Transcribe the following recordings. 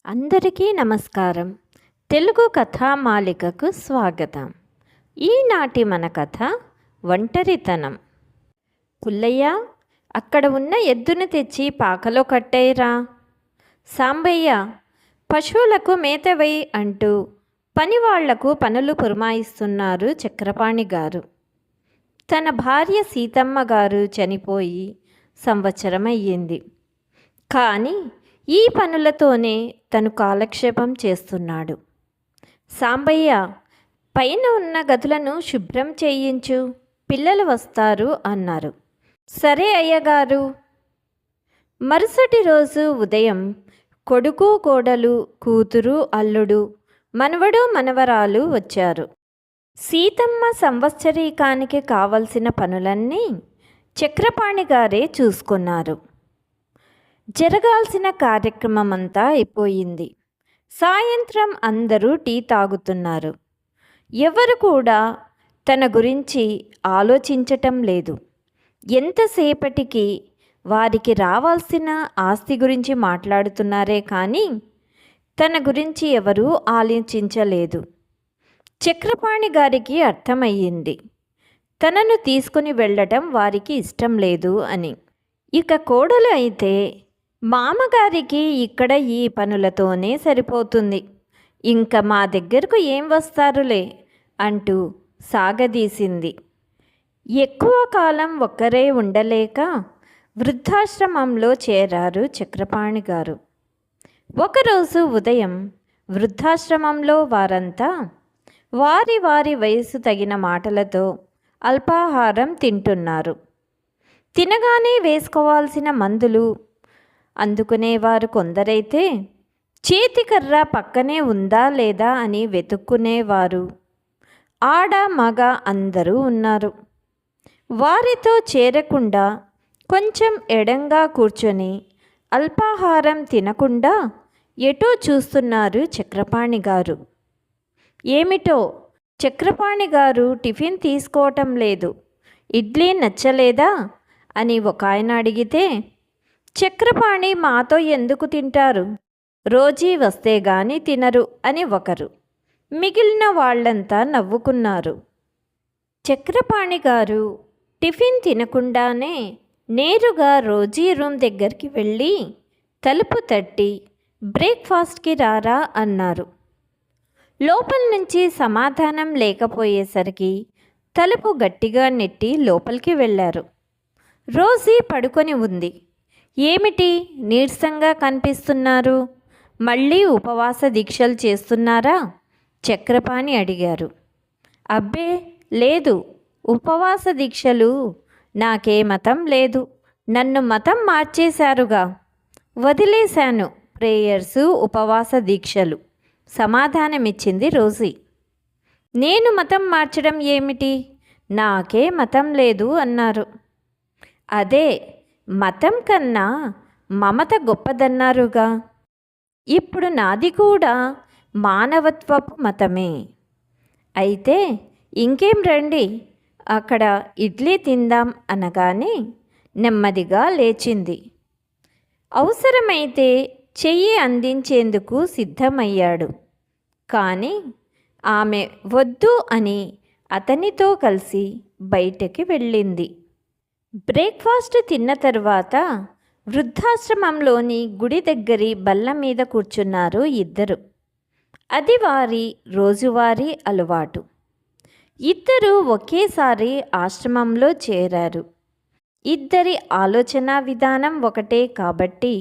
అందరికీ నమస్కారం. తెలుగు కథామాలికకు స్వాగతం. ఈనాటి మన కథ ఒంటరితనం. పుల్లయ్య, అక్కడ ఉన్న ఎద్దును తెచ్చి పాకలో కట్టేయరా. సాంబయ్య, పశువులకు మేత వేయి అంటూ పనివాళ్లకు పనులు పురమాయిస్తున్నారు చక్రపాణి గారు. తన భార్య సీతమ్మ గారు చనిపోయి సంవత్సరం అయ్యింది. కానీ ఈ పనులతోనే తను కాలక్షేపం చేస్తున్నాడు. సాంబయ్య, పైన ఉన్న గదులను శుభ్రం చేయించు, పిల్లలు వస్తారు అన్నారు. సరే అయ్యగారు. మరుసటి రోజు ఉదయం కొడుకు, కోడలు, కూతురు, అల్లుడు, మనవడు, మనవరాలు వచ్చారు. సీతమ్మ సంవత్సరీకానికి కావలసిన పనులన్నీ చక్రపాణి గారే చూసుకున్నారు. జరగాల్సిన కార్యక్రమం అంతా అయిపోయింది. సాయంత్రం అందరూ టీ తాగుతున్నారు. ఎవరు కూడా తన గురించి ఆలోచించటం లేదు. ఎంతసేపటికి వారికి రావాల్సిన ఆస్తి గురించి మాట్లాడుతున్నారే కానీ తన గురించి ఎవరూ ఆలోచించలేదు. చక్రపాణి గారికి అర్థమయ్యింది, తనను తీసుకుని వెళ్ళటం వారికి ఇష్టం లేదు అని. ఇక కోడలు అయితే, మామగారికి ఇక్కడ ఈ పనులతోనే సరిపోతుంది, ఇంకా మా దగ్గరకు ఏం వస్తారులే అంటూ సాగదీసింది. ఎక్కువ కాలం ఒక్కరే ఉండలేక వృద్ధాశ్రమంలో చేరారు చక్రపాణి గారు. ఒకరోజు ఉదయం వృద్ధాశ్రమంలో వారంతా వారి వారి వయసు తగిన మాటలతో అల్పాహారం తింటున్నారు. తినగానే వేసుకోవాల్సిన మందులు అందుకునేవారు కొందరైతే చేతికర్ర పక్కనే ఉందా లేదా అని వెతుక్కునేవారు. ఆడ మగ అందరూ ఉన్నారు. వారితో చేరకుండా కొంచెం ఎడంగా కూర్చొని అల్పాహారం తినకుండా ఎటో చూస్తున్నారు చక్రపాణి గారు. ఏమిటో చక్రపాణి గారు టిఫిన్ తీసుకోవటం లేదు, ఇడ్లీ నచ్చలేదా అని ఒక ఆయన అడిగితే, చక్రపాణి మాతో ఎందుకు తింటారు, రోజీ వస్తే గాని తినరు అని ఒకరు. మిగిలిన వాళ్ళంతా నవ్వుకున్నారు. చక్రపాణి గారు టిఫిన్ తినకుండానే నేరుగా రోజీ రూమ్ దగ్గరికి వెళ్ళి తలుపు తట్టి బ్రేక్ఫాస్ట్కి రారా అన్నారు. లోపల నుంచి సమాధానం లేకపోయేసరికి తలుపు గట్టిగా నెట్టి లోపలికి వెళ్ళారు. రోజీ పడుకొని ఉంది. ఏమిటి నీరసంగా కనిపిస్తున్నారు, మళ్ళీ ఉపవాస దీక్షలు చేస్తున్నారా చక్రపాణి అడిగారు. అబ్బే లేదు, ఉపవాస దీక్షలు నాకే మతం లేదు, నన్ను మతం మార్చేశారుగా, వదిలేశాను ప్రేయర్సు ఉపవాస దీక్షలు సమాధానమిచ్చింది రోజీ. నేను మతం మార్చడం ఏమిటి, నాకే మతం లేదు అన్నారు. అదే మతం కన్నా మమత గొప్పదన్నారుగా, ఇప్పుడు నాది కూడా మానవత్వపు మతమే. అయితే ఇంకేం రండి, అక్కడ ఇడ్లీ తిందాం అనగానే నెమ్మదిగా లేచింది. అవసరమైతే చెయ్యి అందించేందుకు సిద్ధమయ్యాడు. కానీ ఆమె వద్దు అని అతనితో కలిసి బయటకి వెళ్ళింది. బ్రేక్ఫాస్ట్ తిన్న తరువాత వృద్ధాశ్రమంలోని గుడి దగ్గరి బల్ల మీద కూర్చున్నారు ఇద్దరు. అది వారి రోజువారీ అలవాటు. ఇద్దరు ఒకేసారి ఆశ్రమంలో చేరారు. ఇద్దరి ఆలోచన విధానం ఒకటే కాబట్టి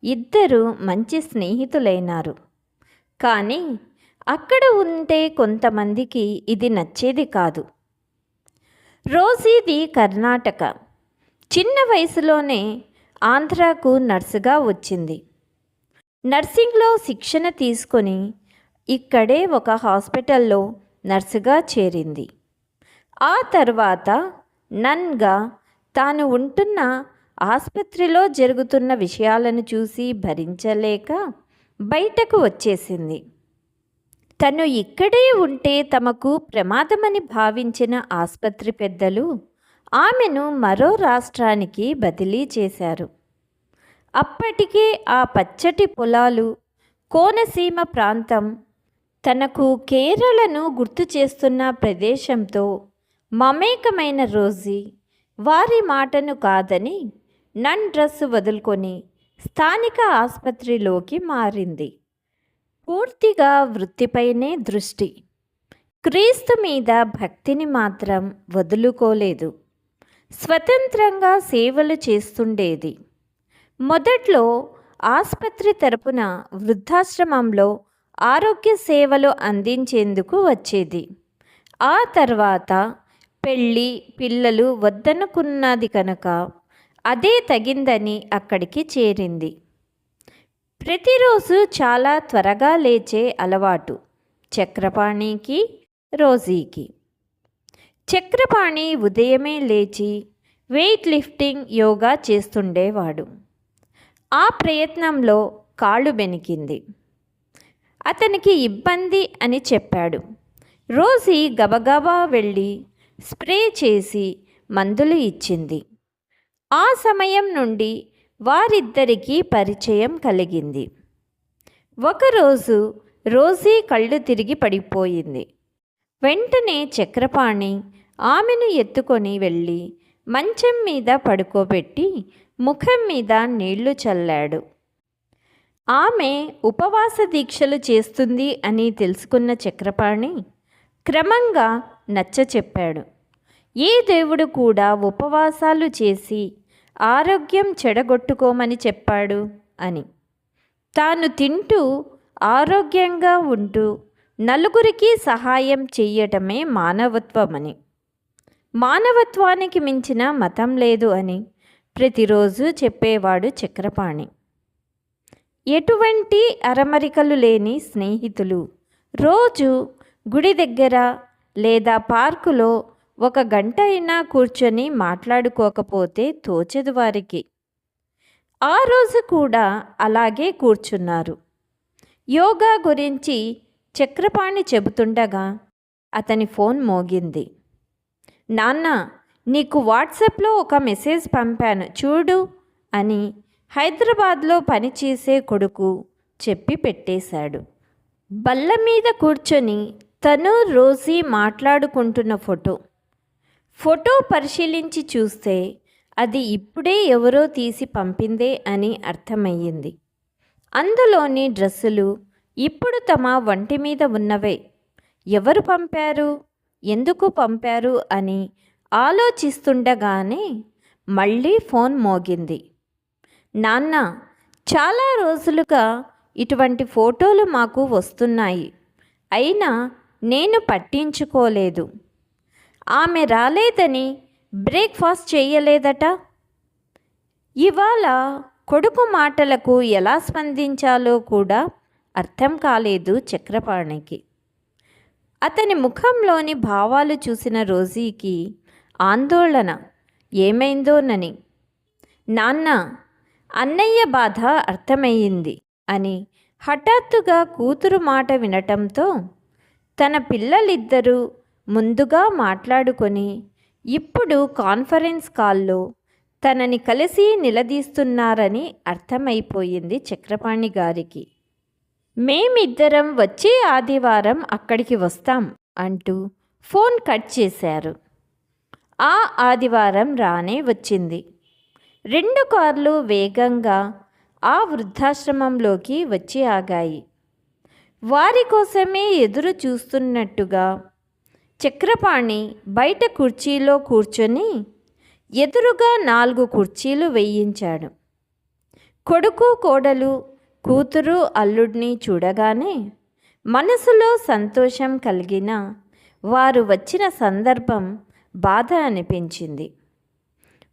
ఇద్దరు మంచి స్నేహితులైనారు. కానీ అక్కడ ఉంటే కొంతమందికి ఇది నచ్చేది కాదు. రోజీది కర్ణాటక. చిన్న వయసులోనే ఆంధ్రాకు నర్సుగా వచ్చింది. నర్సింగ్లో శిక్షణ తీసుకొని ఇక్కడే ఒక హాస్పిటల్లో నర్సుగా చేరింది. ఆ తర్వాత నన్గా తాను ఉంటున్న ఆసుపత్రిలో జరుగుతున్న విషయాలను చూసి భరించలేక బయటకు వచ్చేసింది. తను ఇక్కడే ఉంటే తమకు ప్రమాదమని భావించిన ఆసుపత్రి పెద్దలు ఆమెను మరో రాష్ట్రానికి బదిలీ చేశారు. అప్పటికే ఆ పచ్చటి పొలాలు, కోనసీమ ప్రాంతం తనకు కేరళను గుర్తు చేస్తున్న ప్రదేశంతో మమేకమైన రోజీ వారి మాటను కాదని నన్ డ్రెస్ వదులుకొని స్థానిక ఆసుపత్రిలోకి మారింది. పూర్తిగా వృత్తిపైనే దృష్టి. క్రీస్తు మీద భక్తిని మాత్రం వదులుకోలేదు. స్వతంత్రంగా సేవలు చేస్తుండేది. మొదట్లో ఆసుపత్రి తరపున వృద్ధాశ్రమంలో ఆరోగ్య సేవలు అందించేందుకు వచ్చేది. ఆ తర్వాత పెళ్ళి పిల్లలు వద్దనుకున్నది కనుక అదే తగిందని అక్కడికి చేరింది. ప్రతిరోజు చాలా త్వరగా లేచే అలవాటు చక్రపాణికి, రోజీకి. చక్రపాణి ఉదయమే లేచి వెయిట్ లిఫ్టింగ్, యోగా చేస్తుండేవాడు. ఆ ప్రయత్నంలో కాళ్ళు బెనికింది. అతనికి ఇబ్బంది అని చెప్పాడు. రోజీ గబగబా వెళ్ళి స్ప్రే చేసి మందులు ఇచ్చింది. ఆ సమయం నుండి వారిద్దరికీ పరిచయం కలిగింది. ఒకరోజు రోజీ కళ్ళు తిరిగి పడిపోయింది. వెంటనే చక్రపాణి ఆమెను ఎత్తుకొని వెళ్ళి మంచం మీద పడుకోబెట్టి ముఖం మీద నీళ్లు చల్లాడు. ఆమె ఉపవాస దీక్షలు చేస్తుంది అని తెలుసుకున్న చక్రపాణి క్రమంగా నచ్చచెప్పాడు. ఏ దేవుడు కూడా ఉపవాసాలు చేసి ఆరోగ్యం చెడగొట్టుకోమని చెప్పాడు అని. తాను తింటూ ఆరోగ్యంగా ఉంటూ నలుగురికి సహాయం చెయ్యటమే మానవత్వమని, మానవత్వానికి మించిన మతం లేదు అని ప్రతిరోజు చెప్పేవాడు చక్రపాణి. ఎటువంటి అరమరికలు లేని స్నేహితులు రోజు గుడి దగ్గర లేదా పార్కులో 1 గంట అయినా కూర్చొని మాట్లాడుకోకపోతే తోచదు వారికి. ఆ రోజు కూడా అలాగే కూర్చున్నారు. యోగా గురించి చక్రపాణి చెబుతుండగా అతని ఫోన్ మోగింది. నాన్న, నీకు వాట్సాప్లో ఒక మెసేజ్ పంపాను చూడు అని హైదరాబాద్లో పనిచేసే కొడుకు చెప్పి పెట్టేశాడు. బల్ల మీద కూర్చొని తను రోజీ మాట్లాడుకుంటున్న ఫోటో పరిశీలించి చూస్తే అది ఇప్పుడే ఎవరో తీసి పంపిందే అని అర్థమయ్యింది. అందులోని డ్రెస్సులు ఇప్పుడు తమ వంటి మీద ఉన్నవే. ఎవరు పంపారు, ఎందుకు పంపారు అని ఆలోచిస్తుండగానే మళ్ళీ ఫోన్ మోగింది. నాన్న, చాలా రోజులుగా ఇటువంటి ఫోటోలు మాకు వస్తున్నాయి, అయినా నేను పట్టించుకోలేదు. ఆమె రాలేదని బ్రేక్ఫాస్ట్ చేయలేదట. ఇవాళ కొడుకు మాటలకు ఎలా స్పందించాలో కూడా అర్థం కాలేదు చక్రపాణికి. అతని ముఖంలోని భావాలు చూసిన రోజీకి ఆందోళన ఏమైందోనని. నాన్న, అన్నయ్య బాధ అర్థమయ్యింది అని హఠాత్తుగా కూతురు మాట వినటంతో తన పిల్లలిద్దరూ ముందుగా మాట్లాడుకొని ఇప్పుడు కాన్ఫరెన్స్ కాల్లో తనని కలిసి నిలదీస్తున్నారని అర్థమైపోయింది చక్రపాణి గారికి. మేమిద్దరం వచ్చే ఆదివారం అక్కడికి వస్తాం అంటూ ఫోన్ కట్ చేశారు. ఆ ఆదివారం రానే వచ్చింది. 2 కార్లు వేగంగా ఆ వృద్ధాశ్రమంలోకి వచ్చి ఆగాయి. వారి కోసమే ఎదురు చూస్తున్నట్టుగా చక్రపాణి బయట కుర్చీలో కూర్చొని ఎదురుగా 4 కుర్చీలు వేయించాడు. కొడుకు కోడలు, కూతురు అల్లుడిని చూడగానే మనసులో సంతోషం కలిగిన వారు వచ్చిన సందర్భం బాధ అనిపించింది.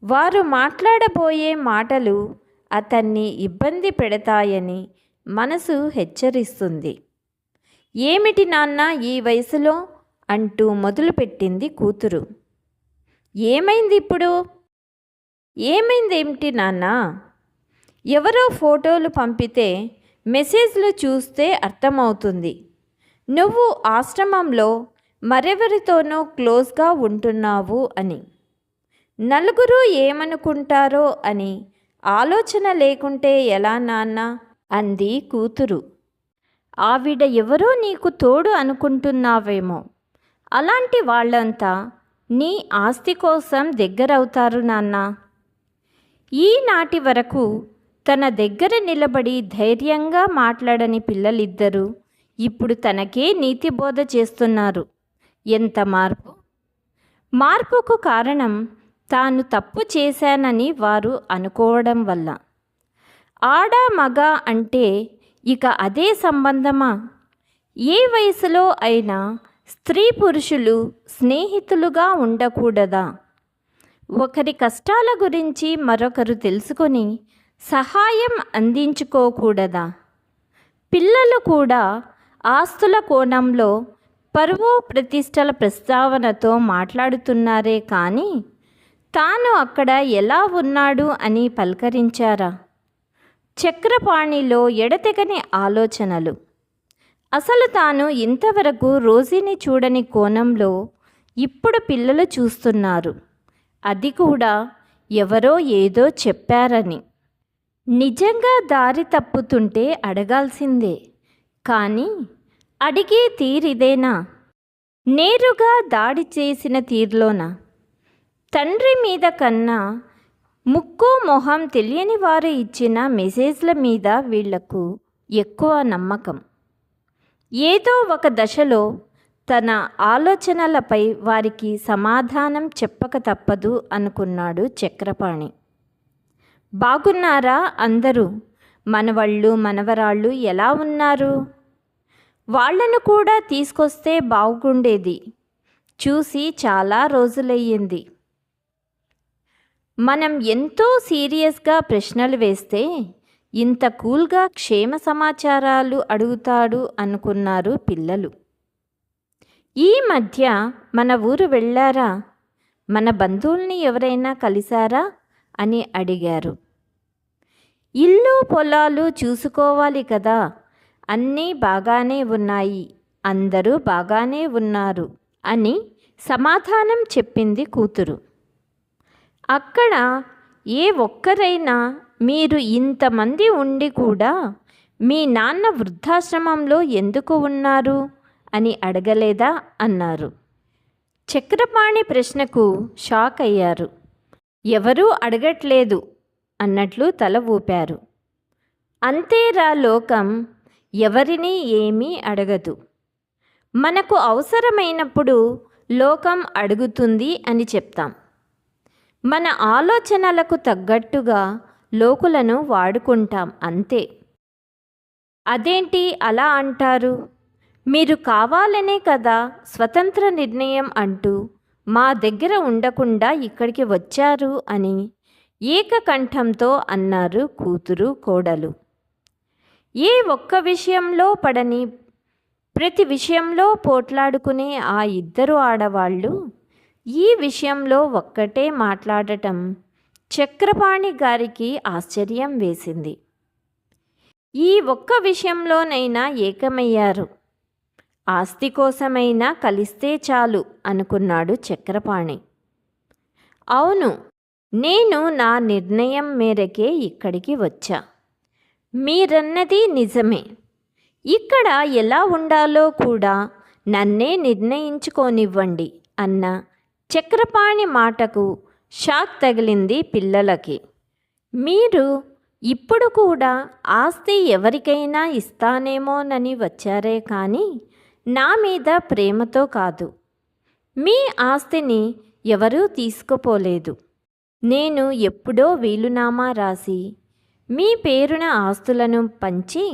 వారు మాట్లాడబోయే మాటలు అతన్ని ఇబ్బంది పెడతాయని మనసు హెచ్చరిస్తుంది. ఏమిటి నాన్న ఈ వయసులో అంటూ మొదలుపెట్టింది కూతురు. ఏమైంది ఇప్పుడు? ఏమైందేమిటి నాన్న? ఎవరో ఫోటోలు పంపితే మెసేజ్లు చూస్తే అర్థమవుతుంది. నువ్వు ఆశ్రమంలో మరెవరితోనో క్లోజ్గా ఉంటున్నావు అని. నలుగురు ఏమనుకుంటారో అని ఆలోచన లేకుంటే ఎలా నాన్న అంది కూతురు. ఆవిడ ఎవరో నీకు తోడు అనుకుంటున్నావేమో. అలాంటి వాళ్ళంతా నీ ఆస్తి కోసం దగ్గరవుతారు నాన్న. ఈనాటి వరకు తన దగ్గర నిలబడి ధైర్యంగా మాట్లాడని పిల్లలిద్దరూ ఇప్పుడు తనకే నీతి బోధ చేస్తున్నారు. ఎంత మార్పు! మార్పుకు కారణం తాను తప్పు చేశానని వారు అనుకోవడం వల్ల. ఆడ మగ అంటే ఇక అదే సంబంధమా? ఏ వయసులో అయినా స్త్రీ పురుషులు స్నేహితులుగా ఉండకూడదా? ఒకరి కష్టాల గురించి మరొకరు తెలుసుకొని సహాయం అందించుకోకూడదా? పిల్లలు కూడా ఆస్తుల కోణంలో పరువు ప్రతిష్టల ప్రస్తావనతో మాట్లాడుతున్నారే కానీ తాను అక్కడ ఎలా ఉన్నాడు అని పలకరించారా? చక్రపాణిలో ఎడతెగని ఆలోచనలు. అసలు తాను ఇంతవరకు రోజీని చూడని కోణంలో ఇప్పుడు పిల్లలు చూస్తున్నారు. అది కూడా ఎవరో ఏదో చెప్పారని. నిజంగా దారి తప్పుతుంటే అడగాల్సిందే, కానీ అడిగే తీరిదేనా? నేరుగా దాడి చేసిన తీరులోనా? తండ్రి మీద కన్నా ముక్కు మొహం తెలియని వారు ఇచ్చిన మెసేజ్ల మీద వీళ్లకు ఎక్కువ నమ్మకం. ఏదో ఒక దశలో తన ఆలోచనలపై వారికి సమాధానం చెప్పక తప్పదు అనుకున్నాడు చక్రపాణి. బాగున్నారా అందరూ? మనవళ్ళు మనవరాళ్ళు ఎలా ఉన్నారు? వాళ్లను కూడా తీసుకొస్తే బాగుండేది. చూసి చాలా రోజులయ్యింది. మనం ఎంతో సీరియస్గా ప్రశ్నలు వేస్తే ఇంత కూల్గా క్షేమ సమాచారాలు అడుగుతాడు అనుకున్నారు పిల్లలు. ఈ మధ్య మన ఊరు వెళ్ళారా? మన బంధువుల్ని ఎవరైనా కలిశారా అని అడిగారు. ఇల్లు పొలాలు చూసుకోవాలి కదా, అన్నీ బాగానే ఉన్నాయి, అందరూ బాగానే ఉన్నారు అని సమాధానం చెప్పింది కూతురు. అక్కడ ఏ ఒక్కరైనా మీరు ఇంతమంది ఉండి కూడా మీ నాన్న వృద్ధాశ్రమంలో ఎందుకు ఉన్నారు అని అడగలేదా అన్నారు. చక్రపాణి ప్రశ్నకు షాక్ అయ్యారు. ఎవరూ అడగట్లేదు అన్నట్లు తల ఊపారు. అంతేరా లోకం, ఎవరినీ ఏమీ అడగదు. మనకు అవసరమైనప్పుడు లోకం అడుగుతుంది అని చెప్తాం. మన ఆలోచనలకు తగ్గట్టుగా లోకులను వాడుకుంటాం అంతే. అదేంటి అలా అంటారు? మీరు కావాలనే కదా స్వతంత్ర నిర్ణయం అంటూ మా దగ్గర ఉండకుండా ఇక్కడికి వచ్చారు అని ఏకకంఠంతో అన్నారు కూతురు కోడలు. ఏ ఒక్క విషయంలో పడని ప్రతి విషయంలో పోట్లాడుకునే ఆ ఇద్దరు ఆడవాళ్ళు ఈ విషయంలో ఒక్కటే మాట్లాడటం చక్రపాణి గారికి ఆశ్చర్యం వేసింది. ఈ ఒక్క విషయంలోనైనా ఏకమయ్యారు. ఆస్తి కోసమైనా కలిస్తే చాలు అనుకున్నాడు చక్రపాణి. అవును, నేను నా నిర్ణయం మేరకే ఇక్కడికి వచ్చా. మీరన్నది నిజమే. ఇక్కడ ఎలా ఉండాలో కూడా నన్నే నిర్ణయించుకోనివ్వండి అన్న చక్రపాణి మాటకు షాక్ తగిలింది పిల్లలకి. మీరు ఇప్పుడు కూడా ఆస్తి ఎవరికైనా ఇస్తానేమోనని వచ్చారే కానీ నా మీద ప్రేమతో కాదు. మీ ఆస్తిని ఎవరూ తీసుకుపోలేదు. నేను ఎప్పుడో వీలునామా రాసి మీ పేరున ఆస్తులను పంచి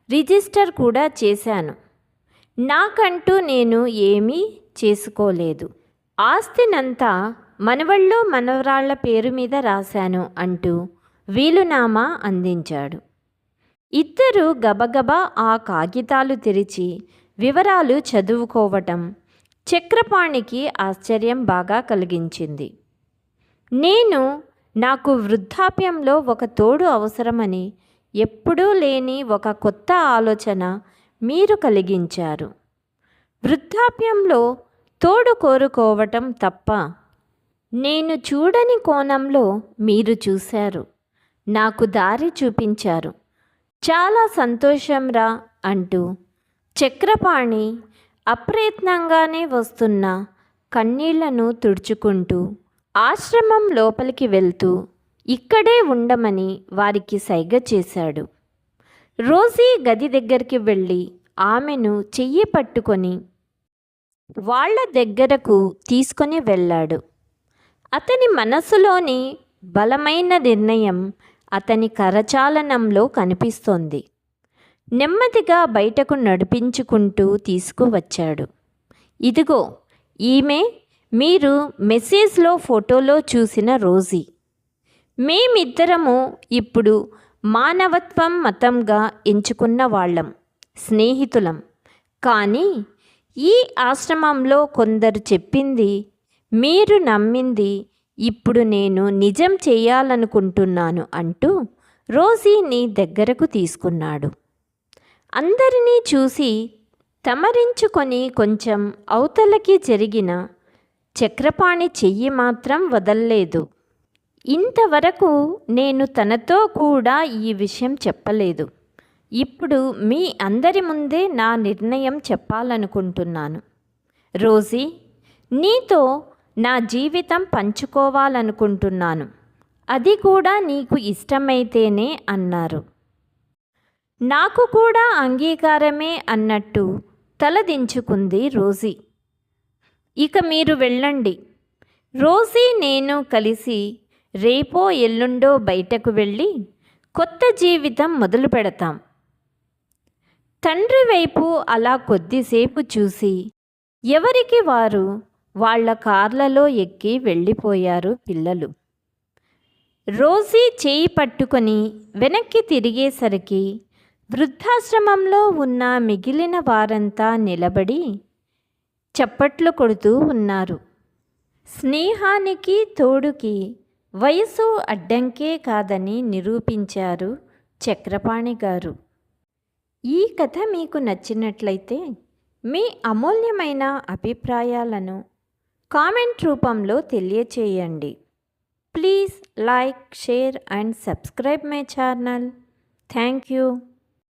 రిజిస్టర్ కూడా చేశాను. నాకంటూ నేను ఏమీ చేసుకోలేదు. ఆస్తినంతా మనవళ్ళు మనవరాళ్ల పేరు మీద రాశాను అంటూ వీలునామా అందించాడు. ఇద్దరు గబగబా ఆ కాగితాలు తెరిచి వివరాలు చదువుకోవటం చక్రపాణికి ఆశ్చర్యం బాగా కలిగించింది. నాకు వృద్ధాప్యంలో ఒక తోడు అవసరమని ఎప్పుడూ లేని ఒక కొత్త ఆలోచన మీరు కలిగించారు. వృద్ధాప్యంలో తోడు కోరుకోవటం తప్ప? నేను చూడని కోణంలో మీరు చూశారు, నాకు దారి చూపించారు. చాలా సంతోషంరా అంటూ చక్రపాణి అప్రయత్నంగానే వస్తున్న కన్నీళ్లను తుడుచుకుంటూ ఆశ్రమం లోపలికి వెళ్తూ ఇక్కడే ఉండమని వారికి సైగ చేశాడు. రోజీ గది దగ్గరికి వెళ్ళి ఆమెను చెయ్యి పట్టుకొని వాళ్ళ దగ్గరకు తీసుకొని వెళ్ళాడు. అతని మనసులోని బలమైన నిర్ణయం అతని కరచాలనంలో కనిపిస్తోంది. నెమ్మదిగా బయటకు నడిపించుకుంటూ తీసుకువచ్చాడు. ఇదిగో ఈమె మీరు మెసేజ్లో ఫోటోలో చూసిన రోజీ. మేమిద్దరము ఇప్పుడు మానవత్వం మతంగా ఎంచుకున్న వాళ్ళం, స్నేహితులం. కానీ ఈ ఆశ్రమంలో కొందరు చెప్పింది మీరు నమ్మింది ఇప్పుడు నేను నిజం చేయాలనుకుంటున్నాను అంటూ రోజీని దగ్గరకు తీసుకున్నాడు. అందరినీ చూసి తమరించుకొని కొంచెం అవతలకి జరిగిన చక్రపాణి చెయ్యి మాత్రం వదల్లేదు. ఇంతవరకు నేను తనతో కూడా ఈ విషయం చెప్పలేదు. ఇప్పుడు మీ అందరి ముందే నా నిర్ణయం చెప్పాలనుకుంటున్నాను. రోజీ, నీతో నా జీవితం పంచుకోవాలనుకుంటున్నాను. అది కూడా నీకు ఇష్టమైతేనే అన్నారు. నాకు కూడా అంగీకారమే అన్నట్టు తలదించుకుంది రోజీ. ఇక మీరు వెళ్ళండి. రోజీ నేను కలిసి రేపో ఎల్లుండో బయటకు వెళ్ళి కొత్త జీవితం మొదలు పెడతాం. తండ్రి వైపు అలా కొద్దిసేపు చూసి ఎవరికి వారు వాళ్ళ కార్లలో ఎక్కి వెళ్ళిపోయారు పిల్లలు. రోజీ చేయి పట్టుకొని వెనక్కి తిరిగేసరికి వృద్ధాశ్రమంలో ఉన్న మిగిలిన వారంతా నిలబడి చప్పట్లు కొడుతూ ఉన్నారు. స్నేహానికి తోడుకి వయసు అడ్డంకే కాదని నిరూపించారు చక్రపాణి గారు. ఈ కథ మీకు నచ్చినట్లయితే మీ అమూల్యమైన అభిప్రాయాలను కామెంట్ రూపంలో తెలియచేయండి. Please like, share and subscribe my channel. Thank you.